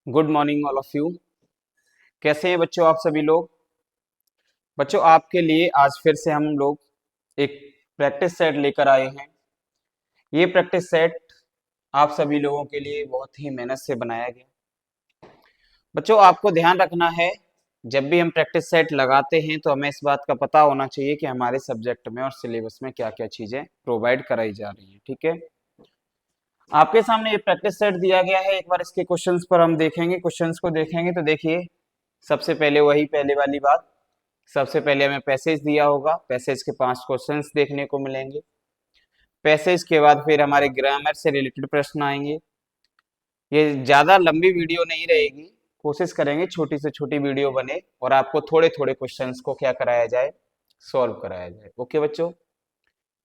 Good morning all of you. कैसे हैं बच्चों आप सभी लोग। बच्चों आपके लिए आज फिर से हम लोग एक प्रैक्टिस सेट लेकर आए हैं। ये प्रैक्टिस सेट आप सभी लोगों के लिए बहुत ही मेहनत से बनाया गया। बच्चों आपको ध्यान रखना है, जब भी हम प्रैक्टिस सेट लगाते हैं तो हमें इस बात का पता होना चाहिए कि हमारे सब्जेक्ट में और सिलेबस में क्या क्या चीज़ें प्रोवाइड कराई जा रही हैं। ठीक है, आपके सामने ये प्रैक्टिस सेट दिया गया है। एक बार इसके क्वेश्चंस पर हम देखेंगे। क्वेश्चंस को देखेंगे तो देखिए, सबसे पहले वही पहले वाली बात, सबसे पहले हमें पैसेज दिया होगा। पैसेज के 5 क्वेश्चंस देखने को मिलेंगे। पैसेज के बाद फिर हमारे ग्रामर से रिलेटेड प्रश्न आएंगे। ये ज़्यादा लंबी वीडियो नहीं रहेगी, कोशिश करेंगे छोटी से छोटी वीडियो बने और आपको थोड़े थोड़े क्वेश्चंस को क्या कराया जाए, सॉल्व कराया जाए। ओके बच्चों,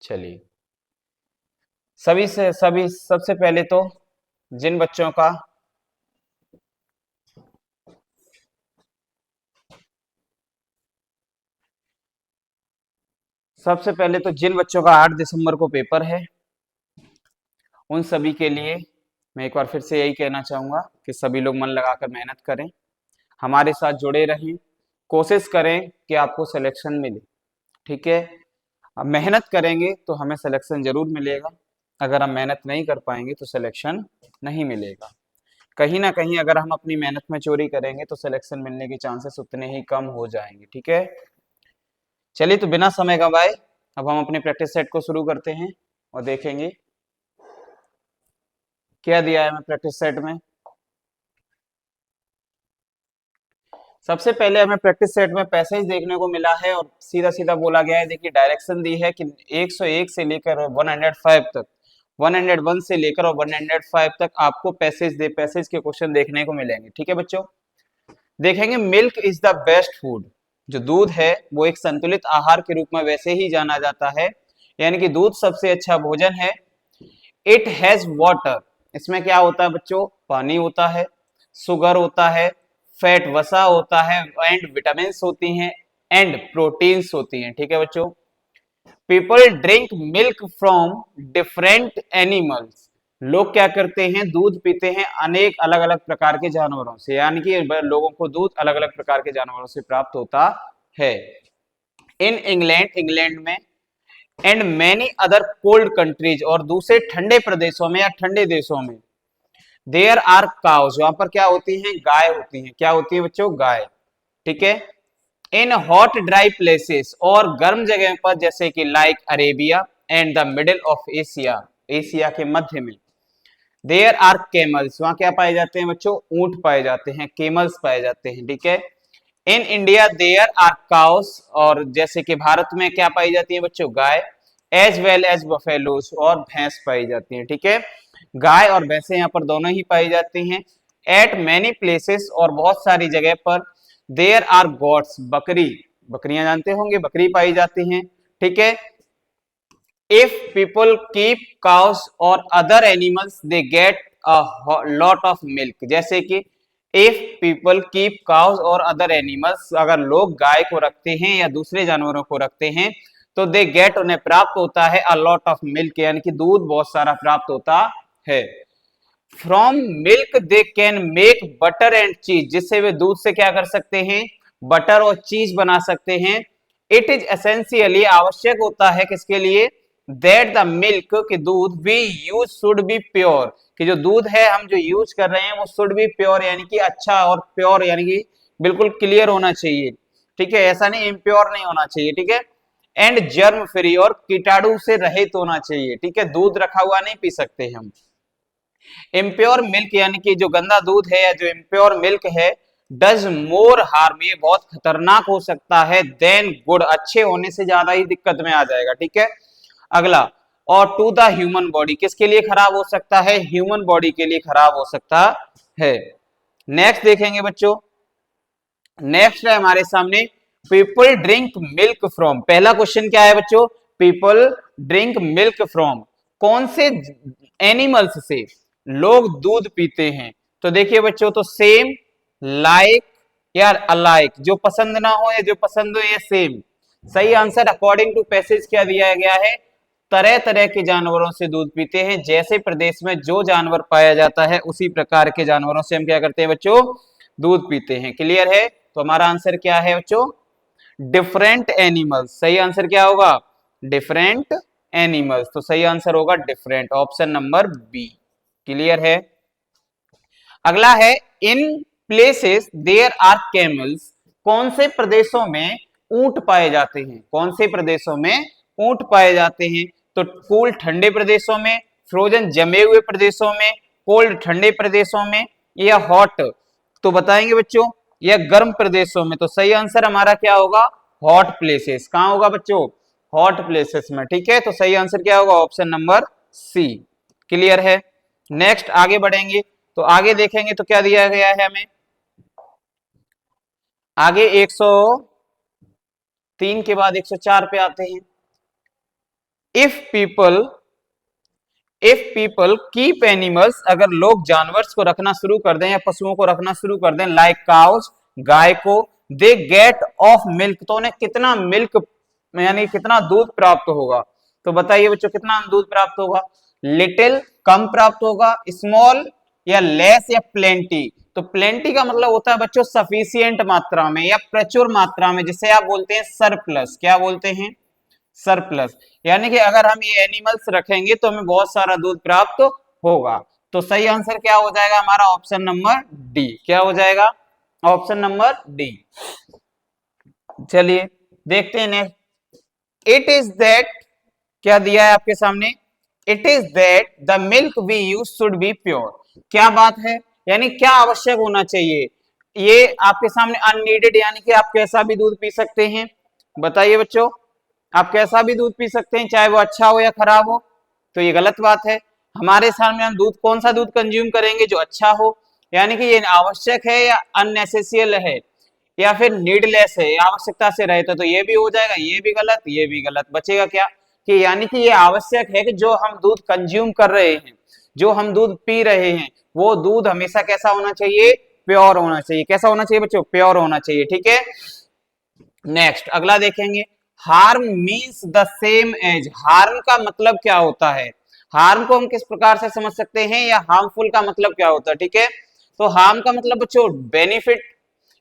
चलिए सभी सबसे पहले तो जिन बच्चों का सबसे पहले तो जिन बच्चों का 8 दिसंबर को पेपर है, उन सभी के लिए मैं एक बार फिर से यही कहना चाहूँगा कि सभी लोग मन लगाकर मेहनत करें, हमारे साथ जुड़े रहें, कोशिश करें कि आपको सिलेक्शन मिले। ठीक है, अब मेहनत करेंगे तो हमें सिलेक्शन जरूर मिलेगा। अगर हम मेहनत नहीं कर पाएंगे तो सिलेक्शन नहीं मिलेगा। कहीं ना कहीं अगर हम अपनी मेहनत में चोरी करेंगे तो सिलेक्शन मिलने के चांसेस उतने ही कम हो जाएंगे। ठीक है, चलिए तो बिना समय गंवाए अब हम अपने प्रैक्टिस सेट को शुरू करते हैं और देखेंगे क्या दिया है हमें प्रैक्टिस सेट में। सबसे पहले हमें प्रैक्टिस सेट में पैसेज देखने को मिला है और सीधा सीधा बोला गया है। देखिए डायरेक्शन दी है कि 101 से लेकर 105 तक, 101 से लेकर और 105 तक आपको पैसेज के क्वेश्चन देखने को मिलेंगे। ठीक है बच्चों, देखेंगे milk is the best food. जो दूध है वो एक संतुलित आहार के रूप में वैसे ही जाना जाता है, यानी कि दूध सबसे अच्छा भोजन है। इट हैज वाटर, इसमें क्या होता है बच्चों, पानी होता है, शुगर होता है, फैट वसा होता है, एंड विटामिन होती हैं, एंड प्रोटीन्स होती हैं। ठीक है बच्चों, people drink milk from different animals. लोग क्या करते हैं, दूध पीते हैं अनेक अलग अलग प्रकार के जानवरों से, यानी कि लोगों को दूध अलग अलग प्रकार के जानवरों से प्राप्त होता है। इन इंग्लैंड, इंग्लैंड में, and many other cold countries, और दूसरे ठंडे प्रदेशों में या ठंडे देशों में, देयर आर काउज, वहां पर क्या होती हैं, गाय होती हैं। क्या होती है बच्चों, गाय। ठीक है, इन हॉट ड्राई प्लेसेस, और गर्म जगह पर, जैसे कि like Arabia and the middle of Asia, Asia के मध्य में, देयर आर केमल्स, वहां क्या पाए जाते हैं बच्चों, ऊंट पाए जाते हैं, केमल्स पाए जाते हैं। ठीक है, in India there are cows, और जैसे कि भारत में क्या पाई जाती है बच्चों, गाय, एज वेल एज बफेलोस, और भैंस पाई जाती है। ठीक है, गाय और भैंसे यहाँ पर दोनों ही पाई जाती हैं। एट मैनी प्लेसेस, और बहुत सारी जगह पर, देयर आर गॉड्स, बकरी, बकरियां जानते होंगे, बकरी पाई जाती हैं। ठीक है, इफ पीपल कीप काउस और other animals they get a lot of milk, जैसे कि इफ पीपल कीप काउस और अदर एनिमल्स, अगर लोग गाय को रखते हैं या दूसरे जानवरों को रखते हैं तो दे गेट, उन्हें प्राप्त होता है अ लॉट ऑफ मिल्क, यानी कि दूध बहुत सारा प्राप्त होता है। From milk they can make butter and चीज, जिससे वे दूध से क्या कर सकते हैं, बटर और चीज बना सकते हैं। इट इज एसेंशियली, आवश्यक होता है किसके लिए, दैट द मिल्क, कि दूध we use should be pure, कि जो दूध है हम जो यूज कर रहे हैं वो शुड बी प्योर, यानी कि अच्छा, और प्योर यानी कि बिल्कुल क्लियर होना चाहिए। ठीक है, ऐसा नहीं इम्प्योर नहीं होना चाहिए। ठीक है, एंड जर्म फ्री, और कीटाणु से रहित होना चाहिए। ठीक है, दूध रखा हुआ नहीं पी सकते हम। इम्प्योर मिल्क, यानी कि जो गंदा दूध है या जो इम्प्योर मिल्क है, डज मोर हार्म, ये बहुत खतरनाक हो सकता है, देन गुड, अच्छे होने से ज्यादा ही दिक्कत में आ जाएगा। ठीक है, अगला, और टू द ह्यूमन बॉडी, किसके लिए खराब हो सकता है, ह्यूमन बॉडी के लिए खराब हो सकता है। नेक्स्ट देखेंगे बच्चों, नेक्स्ट है हमारे सामने, पीपल ड्रिंक मिल्क फ्रॉम, पहला क्वेश्चन क्या है बच्चों, पीपल ड्रिंक मिल्क फ्रॉम, कौन से एनिमल्स से लोग दूध पीते हैं। तो देखिए बच्चों, तो सेम, लाइक या अलाइक, जो पसंद ना हो या जो पसंद हो, ये सेम। सही आंसर अकॉर्डिंग टू पैसेज क्या दिया गया है, तरह तरह के जानवरों से दूध पीते हैं। जैसे प्रदेश में जो जानवर पाया जाता है उसी प्रकार के जानवरों से हम क्या करते हैं बच्चों, दूध पीते हैं। क्लियर है? तो हमारा आंसर क्या है बच्चों, डिफरेंट एनिमल्स। सही आंसर क्या होगा, डिफरेंट एनिमल्स। तो सही आंसर होगा different, option number B. Clear है? अगला है in places there are camels. कौन से प्रदेशों में ऊंट पाए जाते हैं? कौन से प्रदेशों में ऊंट पाए जाते हैं? तो कूल ठंडे प्रदेशों में, फ्रोजन जमे हुए प्रदेशों में, कोल्ड ठंडे प्रदेशों में, या हॉट तो बताएंगे बच्चों, या गर्म प्रदेशों में। तो सही आंसर हमारा क्या होगा, हॉट प्लेसेस। कहां होगा बच्चों, हॉट प्लेसेस में। ठीक है, तो सही आंसर क्या होगा, ऑप्शन नंबर सी। क्लियर है? नेक्स्ट आगे बढ़ेंगे तो आगे देखेंगे तो क्या दिया गया है हमें, आगे 103 के बाद 104 पे आते हैं। इफ पीपल कीप एनिमल्स, अगर लोग जानवर्स को रखना शुरू कर दें या पशुओं को रखना शुरू कर दें, लाइक काउस, गाय को, दे गेट ऑफ मिल्क, तो उन्हें कितना मिल्क यानी कितना दूध प्राप्त होगा? तो बताइए बच्चों कितना दूध प्राप्त होगा, लिटिल कम प्राप्त होगा, स्मॉल या लेस या प्लेंटी? तो प्लेंटी का मतलब होता है बच्चों सफिशियंट मात्रा में या प्रचुर मात्रा में, जिसे आप बोलते हैं सरप्लस। क्या बोलते हैं, सरप्लस। यानी कि अगर हम ये एनिमल्स रखेंगे तो हमें बहुत सारा दूध प्राप्त होगा। तो सही आंसर क्या हो जाएगा हमारा, ऑप्शन नंबर डी। क्या हो जाएगा, ऑप्शन नंबर डी। चलिए देखते हैं नेक्स्ट। इट इज दैट, क्या दिया है आपके सामने, it is that the milk we use should be pure. क्या बात है, यानी क्या आवश्यक होना चाहिए? ये आपके सामने अननीडेड, यानी कि आप कैसा भी दूध पी सकते हैं। बताइए बच्चों, आप कैसा भी दूध पी सकते हैं, चाहे वो अच्छा हो या खराब हो। तो ये गलत बात है। हमारे सामने हम दूध, कौन सा दूध कंज्यूम करेंगे, जो अच्छा हो। यानी कि ये आवश्यक है या अननेसेसियल है या फिर नीडलेस है, आवश्यकता से रहे तो ये भी हो जाएगा, ये भी गलत, ये भी गलत। बचेगा क्या, कि यानी कि ये आवश्यक है कि जो हम दूध कंज्यूम कर रहे हैं, जो हम दूध पी रहे हैं, वो दूध हमेशा कैसा होना चाहिए, प्योर होना चाहिए। कैसा होना चाहिए बच्चों, प्योर होना चाहिए। ठीक है, नेक्स्ट अगला देखेंगे। Harm means the same age, harm का मतलब क्या होता है, हार्म को हम किस प्रकार से समझ सकते हैं, या हार्मफुल का मतलब क्या होता है। ठीक है, तो हार्म का मतलब बच्चों बेनिफिट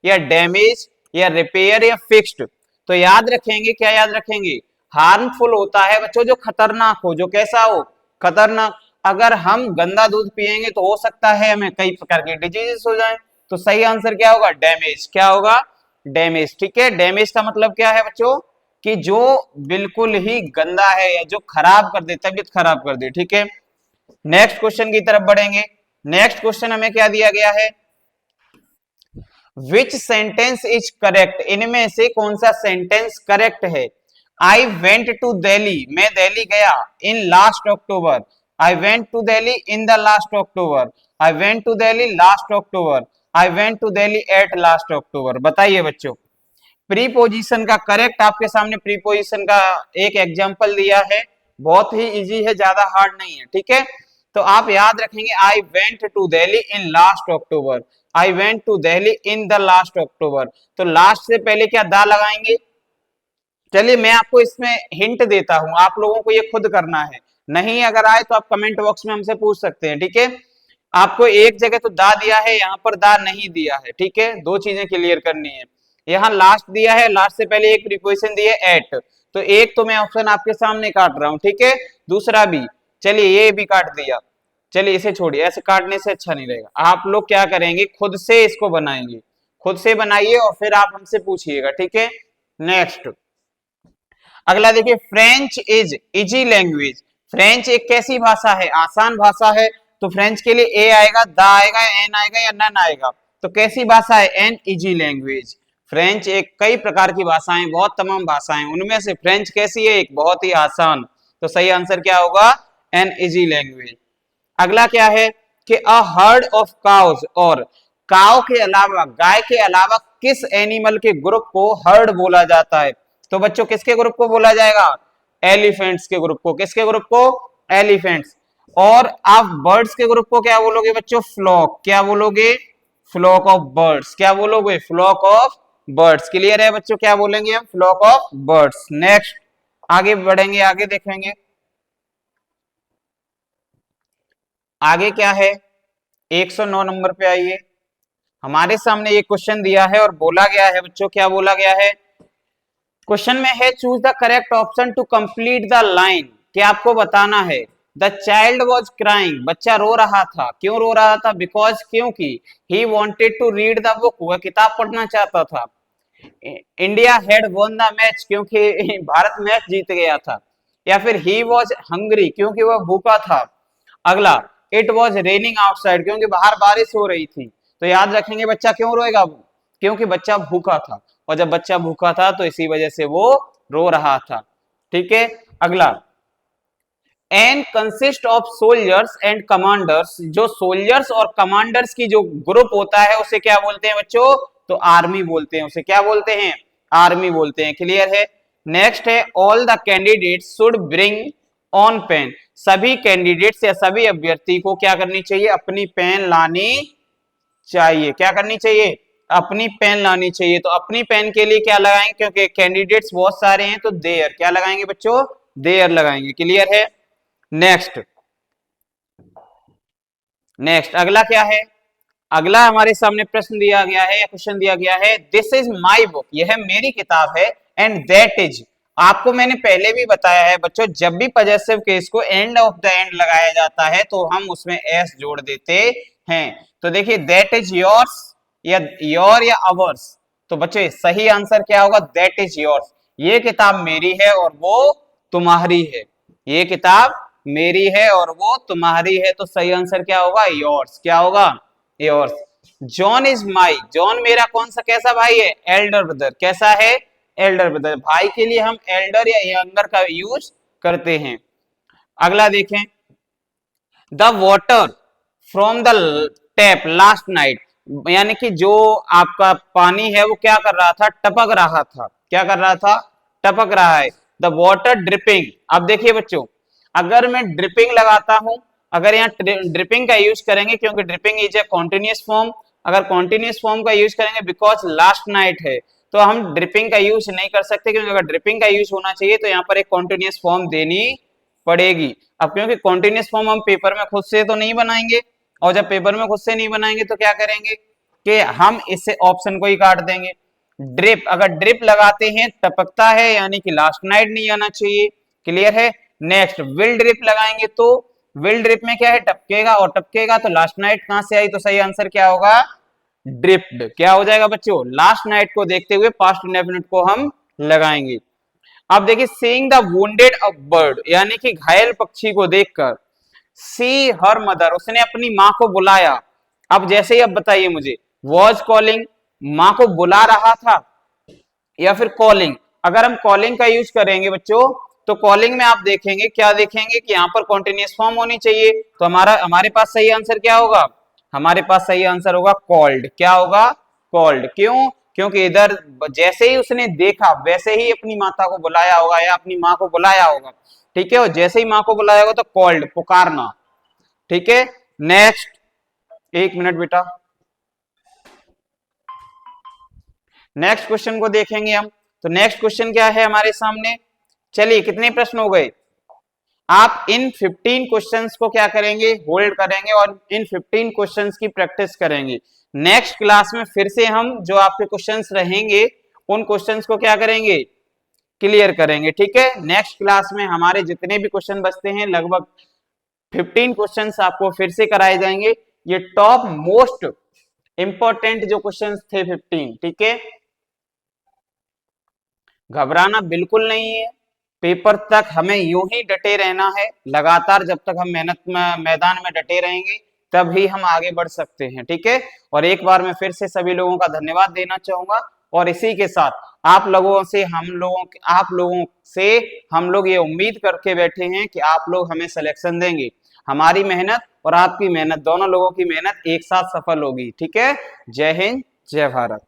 या डैमेज या रिपेयर या फिक्स्ड। तो याद रखेंगे, क्या याद रखेंगे, हार्मफुल होता है बच्चों जो खतरनाक हो, जो कैसा हो, खतरनाक। अगर हम गंदा दूध पिएंगे तो हो सकता है हमें कई प्रकार के डिजीजेस हो जाएं। तो सही आंसर क्या होगा, डैमेज। क्या होगा, डैमेज। ठीक है, डैमेज का मतलब क्या है बच्चों, कि जो बिल्कुल ही गंदा है या जो खराब कर दे, तबीयत खराब कर दे। ठीक है, नेक्स्ट क्वेश्चन की तरफ बढ़ेंगे। नेक्स्ट क्वेश्चन हमें क्या दिया गया है, विच सेंटेंस इज करेक्ट, इनमें से कौन सा सेंटेंस करेक्ट है। आई वेंट टू दिल्ली, मैं दिल्ली गया, in last October. I went to Delhi in the last October. I went to Delhi last October. I went to Delhi at last October. बताइए बच्चों, प्रीपोजिशन का करेक्ट आपके सामने प्रीपोजिशन का एक एग्जांपल दिया है, बहुत ही इजी है, ज्यादा हार्ड नहीं है। ठीक है, तो आप याद रखेंगे, I went to Delhi in last October. I went to Delhi in the last October. तो लास्ट से पहले क्या दा लगाएंगे। चलिए मैं आपको इसमें हिंट देता हूं, आप लोगों को ये खुद करना है, नहीं अगर आए तो आप कमेंट बॉक्स में हमसे पूछ सकते हैं। ठीक है, आपको एक जगह तो दा दिया है, यहाँ पर दा नहीं दिया है। ठीक है, दो चीजें क्लियर करनी है। यहाँ लास्ट दिया है, लास्ट से पहले एक प्रीपोजिशन दी है एट, तो एक तो मैं ऑप्शन आपके सामने काट रहा हूं। ठीक है, दूसरा भी, चलिए ये भी काट दिया। चलिए इसे छोड़िए, ऐसे काटने से अच्छा नहीं रहेगा। आप लोग क्या करेंगे, खुद से इसको बनाएंगे, खुद से बनाइए और फिर आप हमसे पूछिएगा। ठीक है, नेक्स्ट अगला देखिए, French is easy language. French एक कैसी भाषा है, आसान भाषा है। तो फ्रेंच के लिए ए आएगा, दा आएगा, एन आएगा या नन आएगा। तो कैसी भाषा है, एन इजी लैंग्वेज। फ्रेंच एक कई प्रकार की भाषाएं, बहुत तमाम भाषाएं, उनमें से फ्रेंच कैसी है, एक बहुत ही आसान। तो सही आंसर क्या होगा, एन इजी लैंग्वेज। अगला क्या है कि अ हर्ड ऑफ काउस, और काउ के अलावा, गाय के अलावा किस एनिमल के ग्रुप को हर्ड बोला जाता है। तो बच्चों किसके ग्रुप को बोला जाएगा, एलिफेंट्स के ग्रुप को। किसके ग्रुप को, एलिफेंट्स। और आप बर्ड्स के ग्रुप को क्या बोलोगे बच्चों, फ्लॉक। क्या बोलोगे, फ्लॉक ऑफ बर्ड्स। क्या बोलोगे, फ्लॉक ऑफ बर्ड्स। क्लियर है बच्चों, क्या बोलेंगे हम, फ्लॉक ऑफ बर्ड्स। नेक्स्ट आगे बढ़ेंगे, आगे देखेंगे। आगे क्या है, 109 नंबर पे आइए। हमारे सामने एक क्वेश्चन दिया है और बोला गया है बच्चों, क्या बोला गया है क्वेश्चन में है, choose the correct option to complete the line. क्या आपको बताना है, द चाइल्ड वॉज क्राइंग, बच्चा रो रहा था, क्यों रो रहा था, बिकॉज क्योंकि he wanted to read the book, वह किताब पढ़ना चाहता था। India had won the match, क्योंकि भारत मैच जीत गया था। या फिर ही वॉज हंग्री, क्योंकि वह भूखा था। अगला, इट वॉज रेनिंग आउटसाइड, क्योंकि बाहर बारिश हो रही थी। तो याद रखेंगे बच्चा क्यों रोएगा, क्योंकि बच्चा भूखा था, और जब बच्चा भूखा था तो इसी वजह से वो रो रहा था। ठीक है, अगला, and consist of soldiers and commanders, जो सोल्जर्स और कमांडर्स की जो ग्रुप होता है उसे क्या बोलते हैं बच्चों, तो आर्मी बोलते हैं, उसे क्या बोलते हैं, आर्मी बोलते हैं। क्लियर है। नेक्स्ट है, all the candidates should bring on pen, सभी कैंडिडेट्स या सभी अभ्यर्थी को क्या करनी चाहिए, अपनी पेन लानी चाहिए। क्या करनी चाहिए, अपनी पेन लानी चाहिए। तो अपनी पेन के लिए क्या लगाएंगे, क्योंकि कैंडिडेट्स बहुत सारे हैं तो देयर, क्या लगाएंगे बच्चों, देयर लगाएंगे। क्लियर है। नेक्स्ट, अगला क्या है, अगला हमारे सामने प्रश्न दिया गया है या क्वेश्चन दिया गया है, दिस इज माई बुक, यह मेरी किताब है, एंड दैट इज, आपको मैंने पहले भी बताया है बच्चों, जब भी पजेसिव केस को एंड ऑफ द एंड लगाया जाता है तो हम उसमें एस जोड़ देते हैं। तो देखिए, दैट इज योर्स या योर या अवर्स, तो बच्चे सही आंसर क्या होगा, दैट इज योर्स, ये किताब मेरी है और वो तुम्हारी है, ये किताब मेरी है और वो तुम्हारी है, तो सही आंसर क्या होगा, योर्स। क्या होगा, yours. John is my, John मेरा कौन सा कैसा भाई है, एल्डर ब्रदर, कैसा है, एल्डर ब्रदर। भाई के लिए हम एल्डर या यंगर का यूज करते हैं। अगला देखें, the water from the tap last night, यानी कि जो आपका पानी है वो क्या कर रहा था, टपक रहा था, क्या कर रहा था, टपक रहा है। द वाटर ड्रिपिंग, अब देखिए बच्चों, अगर मैं ड्रिपिंग लगाता हूं, अगर यहाँ ड्रिपिंग का यूज करेंगे, क्योंकि dripping is a continuous form, अगर कॉन्टिन्यूस फॉर्म का यूज करेंगे बिकॉज लास्ट नाइट है, तो हम ड्रिपिंग का यूज नहीं कर सकते, क्योंकि अगर ड्रिपिंग का यूज होना चाहिए तो यहाँ पर एक कॉन्टिन्यूस फॉर्म देनी पड़ेगी। अब क्योंकि कॉन्टिन्यूस फॉर्म हम पेपर में खुद से तो नहीं बनाएंगे, और जब पेपर में खुद से नहीं बनाएंगे तो क्या करेंगे कि हम इससे ऑप्शन को ही काट देंगे। ड्रिप, अगर ड्रिप लगाते हैं टपकता है, यानी कि लास्ट नाइट नहीं आना चाहिए। क्लियर है। नेक्स्ट, विल ड्रिप लगाएंगे तो विल ड्रिप में क्या है, टपकेगा, और टपकेगा तो लास्ट नाइट कहां से आई, तो सही आंसर क्या होगा, ड्रिप्ड। क्या हो जाएगा बच्चों, लास्ट नाइट को देखते हुए पास्ट इंडेफिनिट को हम लगाएंगे। अब देखिए, seeing the wounded a bird, यानी कि घायल पक्षी को देखकर, सी हर मदर, उसने अपनी मां को बुलाया। अब जैसे ही, अब बताइए मुझे, वॉज कॉलिंग, मां को बुला रहा था, या फिर कॉलिंग। अगर हम कॉलिंग का यूज करेंगे बच्चों, तो कॉलिंग में आप देखेंगे, क्या देखेंगे कि यहाँ पर कॉन्टिन्यूस फॉर्म होनी चाहिए, तो हमारे पास सही आंसर क्या होगा, हमारे पास सही आंसर होगा कॉल्ड। क्या होगा, कॉल्ड। क्यों, क्योंकि इधर जैसे ही उसने देखा वैसे ही अपनी माता को बुलाया होगा या अपनी माँ को बुलाया होगा। ठीक है, और जैसे ही माँ को बुलाया होगा तो कॉल्ड, पुकारना। ठीक है। नेक्स्ट, एक मिनट बेटा, नेक्स्ट क्वेश्चन को देखेंगे हम। तो नेक्स्ट क्वेश्चन क्या है हमारे सामने, चलिए कितने प्रश्न हो गए, आप इन 15 क्वेश्चंस को क्या करेंगे, होल्ड करेंगे और इन 15 क्वेश्चंस की प्रैक्टिस करेंगे। नेक्स्ट क्लास में फिर से हम जो आपके क्वेश्चंस रहेंगे उन क्वेश्चंस को क्या करेंगे, क्लियर करेंगे। ठीक है, नेक्स्ट क्लास में हमारे जितने भी क्वेश्चन बचते हैं, लगभग 15 क्वेश्चंस आपको फिर से कराए जाएंगे। ये टॉप मोस्ट इंपॉर्टेंट जो क्वेश्चंस थे 15। ठीक है, घबराना बिल्कुल नहीं है, पेपर तक हमें यूं ही डटे रहना है लगातार, जब तक हम मेहनत में मैदान में डटे रहेंगे तभी हम आगे बढ़ सकते हैं। ठीक है, और एक बार मैं फिर से सभी लोगों का धन्यवाद देना चाहूंगा, और इसी के साथ आप लोगों से हम लोग ये उम्मीद करके बैठे हैं कि आप लोग हमें सिलेक्शन देंगे। हमारी मेहनत और आपकी मेहनत, दोनों लोगों की मेहनत एक साथ सफल होगी। ठीक है, जय हिंद, जय भारत।